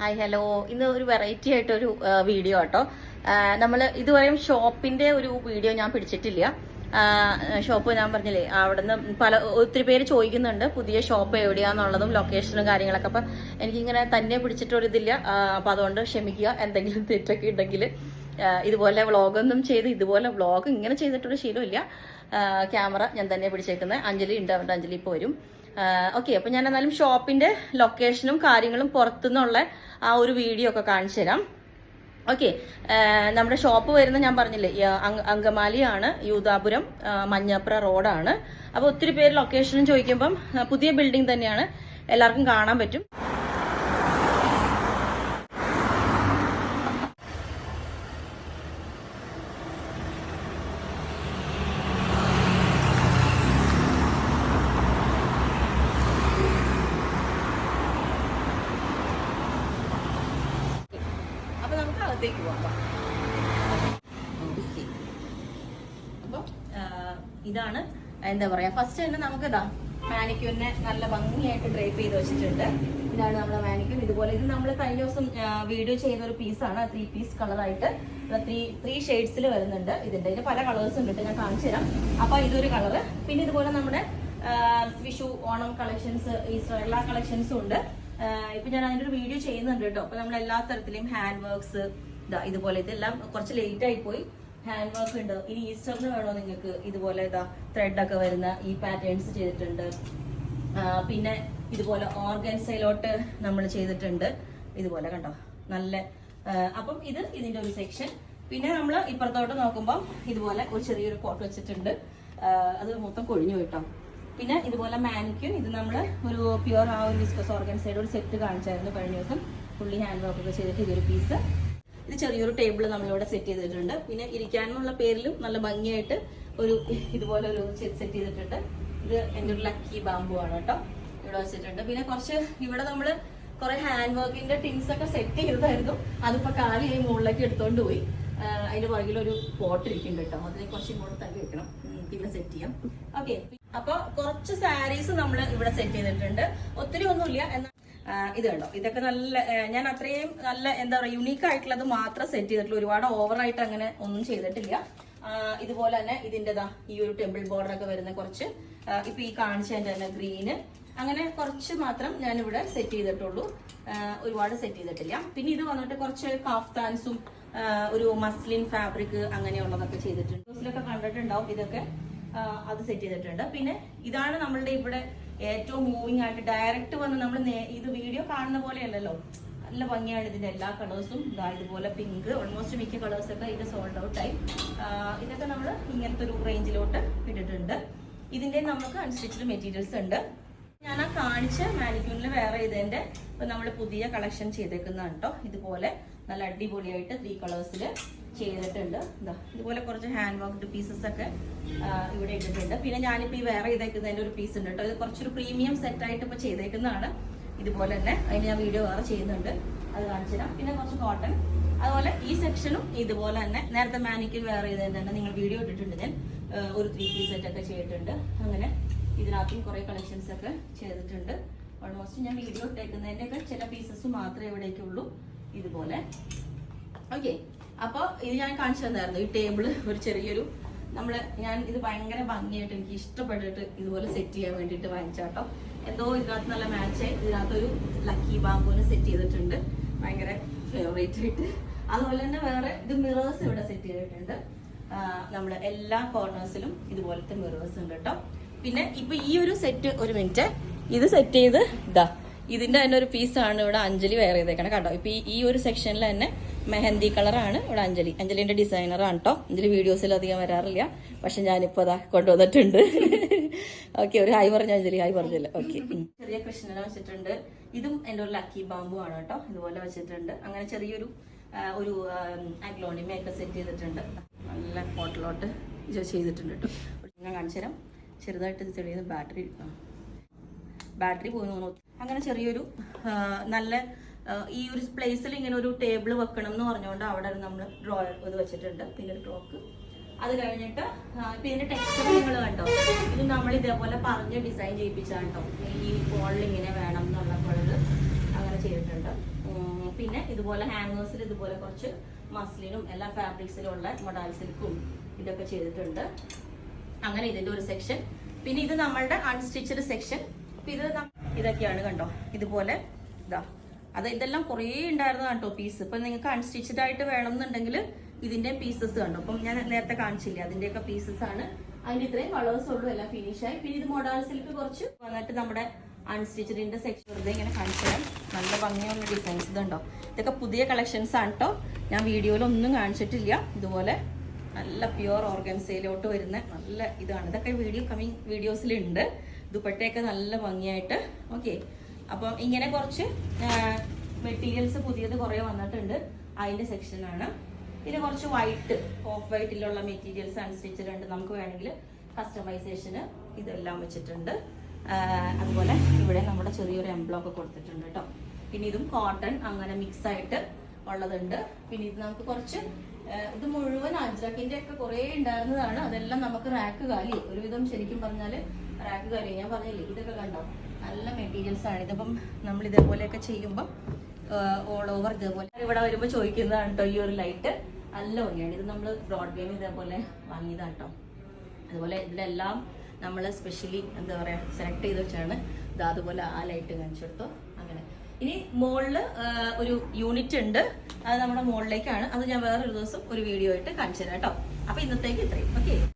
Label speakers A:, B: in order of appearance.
A: Hi hello. ഇന്ന് ഒരു variety ആയിട്ടൊരു വീഡിയോ കേട്ടോ. നമ്മൾ ഇതുവരെയും ഷോപ്പിന്റെ ഒരു വീഡിയോ ഞാൻ പിടിച്ചിട്ടില്ല. ഷോപ്പ് ഞാൻ പറഞ്ഞില്ലേ, അവിടുന്ന് ഒത്തിരി പേര് ചോദിക്കുന്നുണ്ട് പുതിയ ഷോപ്പ് എവിടെയാന്നുള്ളതും ലൊക്കേഷനും കാര്യങ്ങളൊക്കെ. അപ്പം എനിക്കിങ്ങനെ തന്നെ പിടിച്ചിട്ടൊരിതില്ല. അപ്പം അതുകൊണ്ട് ക്ഷമിക്കുക, എന്തെങ്കിലും തെറ്റൊക്കെ ഉണ്ടെങ്കിൽ. ഇതുപോലെ വ്ളോഗൊന്നും ചെയ്ത് ഇതുപോലെ വ്ളോഗ് ഇങ്ങനെ ചെയ്തിട്ടൊരു ശീലമില്ല. ക്യാമറ ഞാൻ തന്നെ പിടിച്ചേക്കുന്നത്. അഞ്ജലി ഉണ്ട്, അവരുടെ അഞ്ജലി ഇപ്പോൾ വരും. ഓക്കെ, അപ്പം ഞാൻ എന്നാലും ഷോപ്പിന്റെ ലൊക്കേഷനും കാര്യങ്ങളും പുറത്തുനിന്നുള്ള ആ ഒരു വീഡിയോ ഒക്കെ കാണിച്ചു തരാം. ഓക്കെ, നമ്മുടെ ഷോപ്പ് വരുന്ന ഞാൻ പറഞ്ഞില്ലേ, അങ്കമാലിയാണ്, യൂദാപുരം മഞ്ഞപ്ര റോഡാണ്. അപ്പോൾ ഒത്തിരി പേര് ലൊക്കേഷനും ചോദിക്കുമ്പം പുതിയ ബിൽഡിംഗ് തന്നെയാണ്, എല്ലാവർക്കും കാണാൻ പറ്റും. അപ്പൊ നമുക്ക് അകത്തേക്ക് പോകാം. അപ്പൊ ഇതാണ് എന്താ പറയാ, ഫസ്റ്റ് തന്നെ നമുക്ക് ഇതാ മാനിക്യൂറിനെ നല്ല ഭംഗിയായിട്ട് ഡ്രൈപ്പ് ചെയ്ത് വെച്ചിട്ടുണ്ട്. ഇതാണ് നമ്മുടെ മാനിക്യൂർ. ഇതുപോലെ ഇത് നമ്മൾ കഴിഞ്ഞ ദിവസം വീഡിയോ ചെയ്യുന്ന ഒരു പീസാണ്, 3 പീസ് കളറായിട്ട് ത്രീ ഷെയ്ഡ്സിൽ വരുന്നുണ്ട്. ഇതിന്റെ പല കളേഴ്സ് ഉണ്ട്, ഞാൻ കാണിച്ചു തരാം. അപ്പൊ ഇതൊരു കളറ്. പിന്നെ ഇതുപോലെ നമ്മുടെ വിഷു, ഓണം കളക്ഷൻസ്, ഈസ്റ്റർ എല്ലാ കളക്ഷൻസും ഉണ്ട്. ഇപ്പൊ ഞാൻ അതിന്റെ ഒരു വീഡിയോ ചെയ്യുന്നുണ്ട് കേട്ടോ. അപ്പൊ നമ്മൾ എല്ലാ തരത്തിലും ഹാൻഡ് വർക്ക്സ് ഇതാ ഇതുപോലെ, ഇതെല്ലാം കുറച്ച് ലേറ്റ് ആയി പോയി. ഹാൻഡ് വർക്ക് ഉണ്ട്. ഇനി ഈസ്റ്ററിന് വേണോ നിങ്ങൾക്ക് ഇതുപോലെ ഇതാ ത്രെഡ് ഒക്കെ വരുന്ന ഈ പാറ്റേൺസ് ചെയ്തിട്ടുണ്ട്. പിന്നെ ഇതുപോലെ ഓർഗൻസയിലോട്ട് നമ്മൾ ചെയ്തിട്ടുണ്ട്. ഇതുപോലെ കണ്ടോ, നല്ല. അപ്പം ഇതിന്റെ ഒരു സെക്ഷൻ. പിന്നെ നമ്മൾ ഇപ്പുറത്തോട്ട് നോക്കുമ്പോൾ ഇതുപോലെ ഒരു ചെറിയൊരു പോട്ട് വെച്ചിട്ടുണ്ട്. അത് മൊത്തം കൊഴിഞ്ഞു കിട്ടും. പിന്നെ ഇതുപോലെ മാനിക്യൂർ, ഇത് നമ്മൾ ഒരു പ്യുവർ ആ ഒരു വിസ്കസ് ഓർഗൻസൈഡ് ഒരു സെറ്റ് കാണിച്ചായിരുന്നു കഴിഞ്ഞ ദിവസം. ഫുള്ളി ഹാൻഡ് വർക്ക് ഒക്കെ ചെയ്തിട്ട് ഇതൊരു പീസ്. ഇത് ചെറിയൊരു ടേബിൾ നമ്മളിവിടെ സെറ്റ് ചെയ്തിട്ടുണ്ട്. പിന്നെ ഇരിക്കാനുള്ള പേരിലും നല്ല ഭംഗിയായിട്ട് ഒരു ഇതുപോലെ ഒരു സെറ്റ് ചെയ്തിട്ടുണ്ട്. ഇത് എൻ്റെ ഒരു ലക്കി ബാമ്പു ആണ് കേട്ടോ, ഇവിടെ വെച്ചിട്ടുണ്ട്. പിന്നെ കുറച്ച് ഇവിടെ നമ്മൾ കുറെ ഹാൻഡ് വർക്കിന്റെ ടിൻസ് ഒക്കെ സെറ്റ് ചെയ്തതായിരുന്നു. അതിപ്പോ കാലിയായി മുകളിലേക്ക് എടുത്തോണ്ട് പോയി. അതിന്റെ പുറകിലൊരു പോട്ട് ഇരിക്കുന്നുണ്ട് കേട്ടോ, അതിനെ കുറച്ച് ഇങ്ങോട്ട് തള്ളി വെക്കണം, പിന്നെ സെറ്റ് ചെയ്യാം. ഓക്കെ, അപ്പൊ കുറച്ച് സാരീസ് നമ്മൾ ഇവിടെ സെറ്റ് ചെയ്തിട്ടുണ്ട്. ഒത്തിരി ഒന്നുമില്ല. എന്നാൽ ഇത് കണ്ടോ, ഇതൊക്കെ നല്ല, ഞാൻ അത്രയും നല്ല എന്താ പറയുക യുണീക്ക് ആയിട്ടുള്ളത് മാത്രം സെറ്റ് ചെയ്തിട്ടുള്ളൂ. ഒരുപാട് ഓവറായിട്ട് അങ്ങനെ ഒന്നും ചെയ്തിട്ടില്ല. ഇതുപോലെ തന്നെ ഇതിൻ്റെതാ ഈ ഒരു ടെമ്പിൾ ബോർഡർ ഒക്കെ വരുന്ന കുറച്ച്, ഇപ്പൊ ഈ കാണിച്ചതിന്റെ തന്നെ ഗ്രീന്, അങ്ങനെ കുറച്ച് മാത്രം ഞാൻ ഇവിടെ സെറ്റ് ചെയ്തിട്ടുള്ളൂ. ഒരുപാട് സെറ്റ് ചെയ്തിട്ടില്ല. പിന്നെ ഇത് വന്നിട്ട് കുറച്ച് കാഫ്താൻസും ഒരു മസ്ലിൻ ഫാബ്രിക് അങ്ങനെയുള്ളതൊക്കെ ചെയ്തിട്ടുണ്ട്. ന്യൂസിലൊക്കെ കണ്ടിട്ടുണ്ടാവും ഇതൊക്കെ. അത് സെറ്റ് ചെയ്തിട്ടുണ്ട്. പിന്നെ ഇതാണ് നമ്മളുടെ ഇവിടെ ഏറ്റവും മൂവിങ് ആയിട്ട് ഡയറക്റ്റ് വന്ന് നമ്മൾ ഇത് വീഡിയോ കാണുന്ന പോലെയല്ലല്ലോ, നല്ല ഭംഗിയാണ് ഇതിന്റെ എല്ലാ കളേഴ്സും. ഇതുപോലെ പിങ്ക്, ഓൾമോസ്റ്റ് മിക്ക കളേഴ്സൊക്കെ ഇത് സോൾഡ് ഔട്ട് ആയി. ഇതൊക്കെ നമ്മൾ ഇങ്ങനത്തെ ഒരു റേഞ്ചിലോട്ട് ഇട്ടിട്ടുണ്ട്. ഇതിന്റെ നമുക്ക് അൺസ്റ്റിച്ച്ഡ് മെറ്റീരിയൽസ് ഉണ്ട്. ഞാൻ ആ കാണിച്ച മാനിക്യൂറിൽ വേറെ ഇതിന്റെ ഇപ്പൊ നമ്മൾ പുതിയ കളക്ഷൻ ചെയ്തേക്കുന്നതാണ് കേട്ടോ. ഇതുപോലെ നല്ല അടിപൊളിയായിട്ട് 3 കളേഴ്സിൽ ചെയ്തിട്ടുണ്ട്. ഇതുപോലെ കുറച്ച് ഹാൻഡ് വർക്ക്ഡ് പീസസ് ഒക്കെ ഇവിടെ ഇട്ടിട്ടുണ്ട്. പിന്നെ ഞാനിപ്പോ ഈ വേറെ ചെയ്തേക്കുന്നതിന്റെ ഒരു പീസ് ഉണ്ട് കേട്ടോ. ഇത് കുറച്ചൊരു പ്രീമിയം സെറ്റ് ആയിട്ട് ഇപ്പൊ ചെയ്തേക്കുന്നതാണ്. ഇതുപോലെ തന്നെ അതിന് ഞാൻ വീഡിയോ വേറെ ചെയ്യുന്നുണ്ട്, അത് കാണിച്ചു തരാം. പിന്നെ കുറച്ച് കോട്ടൺ, അതുപോലെ ഈ സെക്ഷനും ഇതുപോലെ തന്നെ നേരത്തെ മാനിക്യൂർ വേറെ ചെയ്തതിന് തന്നെ നിങ്ങൾ വീഡിയോ ഇട്ടിട്ടുണ്ട്. ഞാൻ ഒരു 3 പീസ് സെറ്റ് ഒക്കെ ചെയ്തിട്ടുണ്ട്. അങ്ങനെ ഇതിനകത്തും കുറെ കളക്ഷൻസ് ഒക്കെ ചെയ്തിട്ടുണ്ട്. ഓൾമോസ്റ്റ് ഞാൻ വീഡിയോ ഇട്ടേക്കുന്നതിന്റെ ഒക്കെ ചില പീസസ് മാത്രമേ ഇവിടേക്കുള്ളൂ. ഇതുപോലെ ഓക്കെ. അപ്പൊ ഇത് ഞാൻ കാണിച്ചു തന്നായിരുന്നു. ഈ ടേബിള് ഒരു ചെറിയൊരു ഞാൻ ഇത് ഭയങ്കര ഭംഗിയായിട്ട് എനിക്ക് ഇഷ്ടപ്പെട്ടിട്ട് ഇതുപോലെ സെറ്റ് ചെയ്യാൻ വേണ്ടിയിട്ട് വാങ്ങിച്ചാട്ടോ. എന്തോ ഇതിനകത്ത് നല്ല മാച്ചായി ഇതിനകത്തൊരു ലക്കി ബാമ്പുവിന് സെറ്റ് ചെയ്തിട്ടുണ്ട്, ഭയങ്കര ഫേവറേറ്റ് ആയിട്ട്. അതുപോലെ തന്നെ വേറെ ഇത് മിറേഴ്സ് ഇവിടെ സെറ്റ് ചെയ്തിട്ടുണ്ട്. നമ്മുടെ എല്ലാ കോർണേഴ്സിലും ഇതുപോലത്തെ മിറേഴ്സ് ഉണ്ട് കേട്ടോ. പിന്നെ ഇപ്പൊ ഈ ഒരു സെറ്റ്, ഒരു മിനിറ്റ്, ഇത് സെറ്റ് ചെയ്ത് ഇതിന്റെ തന്നെ ഒരു പീസാണ് ഇവിടെ അഞ്ജലി വെയർ ചെയ്തേക്കണം കേട്ടോ. ഇപ്പൊ ഈ ഒരു സെക്ഷനിൽ തന്നെ മെഹന്തി കളറാണ് ഇവിടെ അഞ്ജലിന്റെ ഡിസൈനറാണ് കേട്ടോ. അഞ്ജലി വീഡിയോസിൽ അധികം വരാറില്ല, പക്ഷെ ഞാനിപ്പോ കൊണ്ടുവന്നിട്ടുണ്ട്. ഓക്കെ, ഒരു ഹായ് പറഞ്ഞ അഞ്ജലി, ഹായ് പറഞ്ഞില്ല. ഓക്കെ, ചെറിയ കൃഷ്ണനെ വെച്ചിട്ടുണ്ട്. ഇതും എന്റെ ഒരു ലക്കി ബാമ്പു ആണ് കേട്ടോ. ഇതുപോലെ വെച്ചിട്ടുണ്ട്. അങ്ങനെ ചെറിയൊരു ഒരു അഗ്ലോണിമയൊക്കെ സെറ്റ് ചെയ്തിട്ടുണ്ട്. നല്ല പോട്ടിലോട്ട് ചെയ്തിട്ടുണ്ട് കേട്ടോ. ഞാൻ കാണിച്ചു തരാം. ചെറുതായിട്ട് ഇത് ചെറിയ ബാറ്ററി പോയി തോന്നുന്നു. അങ്ങനെ ചെറിയൊരു നല്ല ഈ ഒരു പ്ലേസിൽ ഇങ്ങനെ ഒരു ടേബിൾ വെക്കണം എന്ന് പറഞ്ഞുകൊണ്ട് അവിടെ നമ്മൾ ഡ്രോയർ ഇത് വെച്ചിട്ടുണ്ട്. പിന്നെ ഒരു ക്ലോക്ക്. അത് കഴിഞ്ഞിട്ട് ഇപ്പൊ ഇതിന്റെ ടെക്സ്ചർ നിങ്ങൾ കണ്ടോ, ഇത് നമ്മൾ ഇതേപോലെ പറഞ്ഞ് ഡിസൈൻ ചെയ്യിപ്പിച്ചാണ് കേട്ടോ. ഈ വോളിൽ ഇങ്ങനെ വേണം എന്നുള്ള കളർ അങ്ങനെ ചെയ്തിട്ടുണ്ട്. പിന്നെ ഇതുപോലെ ഹാങ്ങേഴ്സിൽ ഇതുപോലെ കുറച്ച് മസ്ലിനും എല്ലാ ഫാബ്രിക്സിലും ഉള്ള മൊഡാൾ സിൽക്കും ഇതൊക്കെ ചെയ്തിട്ടുണ്ട്. അങ്ങനെ ഇതിന്റെ ഒരു സെക്ഷൻ. പിന്നെ ഇത് നമ്മളുടെ അൺസ്റ്റിച്ചഡ് സെക്ഷൻ. ഇത് ഇതൊക്കെയാണ് കണ്ടോ, ഇതുപോലെ ഇതാ ഇതെല്ലാം കുറേ ഉണ്ടായിരുന്നതാണ് കേട്ടോ പീസ്. ഇപ്പൊ നിങ്ങൾക്ക് അൺസ്റ്റിച്ചഡ് ആയിട്ട് വേണമെന്നുണ്ടെങ്കിൽ ഇതിന്റെ പീസസ് കണ്ടോ. അപ്പം ഞാൻ നേരത്തെ കാണിച്ചില്ലേ, അതിന്റെയൊക്കെ പീസസ് ആണ്. അതിന്റെ ഇത്രയും കളേഴ്സ് ഉള്ളൂ, എല്ലാം ഫിനിഷ് ആയി. പിന്നെ ഇത് മൊഡാൾ സിൽക്ക് കുറച്ച് വന്നിട്ട് നമ്മുടെ അൺസ്റ്റിച്ചഡിന്റെ സെക്ഷൻ വെറുതെ ഇങ്ങനെ കാണിച്ചു തരാം. നല്ല ഭംഗിയുള്ള ഡിസൈൻസ് ഇതുണ്ടോ. ഇതൊക്കെ പുതിയ കളക്ഷൻസ് ആണ് കേട്ടോ, ഞാൻ വീഡിയോയിലൊന്നും കാണിച്ചിട്ടില്ല. ഇതുപോലെ നല്ല പ്യുവർ ഓർഗൻസയിലോട്ട് വരുന്ന നല്ല ഇതാണ്. ഇതൊക്കെ കമ്മിങ് വീഡിയോസിലുണ്ട്. ദുപ്പട്ടയൊക്കെ നല്ല ഭംഗിയായിട്ട്. ഓക്കെ, അപ്പം ഇങ്ങനെ കുറച്ച് മെറ്റീരിയൽസ് പുതിയത് കുറേ വന്നിട്ടുണ്ട്, അതിന്റെ സെക്ഷനാണ്. പിന്നെ കുറച്ച് വൈറ്റ്, ഓഫ് വൈറ്റിലുള്ള മെറ്റീരിയൽസ് അൺസ്റ്റിച്ചഡ് ഉണ്ട്. നമുക്ക് വേണമെങ്കിൽ കസ്റ്റമൈസേഷന് ഇതെല്ലാം വെച്ചിട്ടുണ്ട്. അതുപോലെ ഇവിടെ നമ്മുടെ ചെറിയൊരു എംബ്ലം ഒക്കെ കൊടുത്തിട്ടുണ്ട് കേട്ടോ. പിന്നെ ഇതും കോട്ടൺ അങ്ങനെ മിക്സ് ആയിട്ട് ഉള്ളതുണ്ട്. പിന്നെ ഇത് നമുക്ക് കുറച്ച് ഇത് മുഴുവൻ അജ്രക്കിന്റെ ഒക്കെ കുറെ ഉണ്ടായിരുന്നതാണ്. അതെല്ലാം നമുക്ക് റാക്ക് കാലി, ഒരുവിധം ശരിക്കും പറഞ്ഞാല് റാക്ക് കാലി. ഞാൻ പറഞ്ഞില്ലേ, ഇതൊക്കെ കണ്ടോ നല്ല മെറ്റീരിയൽസ് ആണ്. ഇതിപ്പം നമ്മൾ ഇതേപോലെയൊക്കെ ചെയ്യുമ്പോൾ ഓൾ ഓവർ ഇതേപോലെ ഇവിടെ വരുമ്പോൾ ചോദിക്കുന്നതാണ് കേട്ടോ ഈ ഒരു ലൈറ്റ്. നല്ല ഭംഗിയാണ്. ഇത് നമ്മൾ ബ്രോഡ്വേയിൽ ഇതേപോലെ വാങ്ങിയതാണ് കേട്ടോ. അതുപോലെ ഇതിലെല്ലാം നമ്മൾ സ്പെഷ്യലി എന്താ പറയാ സെലക്ട് ചെയ്ത് വെച്ചാണ് ഇത്. അതുപോലെ ആ ലൈറ്റ് കാണിച്ചെടുത്തു. അങ്ങനെ ഇനി മുകളില് ഒരു യൂണിറ്റ് ഉണ്ട്, അത് നമ്മുടെ മുകളിലേക്കാണ്. അത് ഞാൻ വേറൊരു ദിവസം ഒരു വീഡിയോ ആയിട്ട് കാണിച്ചു തരാം കേട്ടോ. അപ്പൊ ഇന്നത്തേക്ക് ഇത്രയും. ഓക്കെ.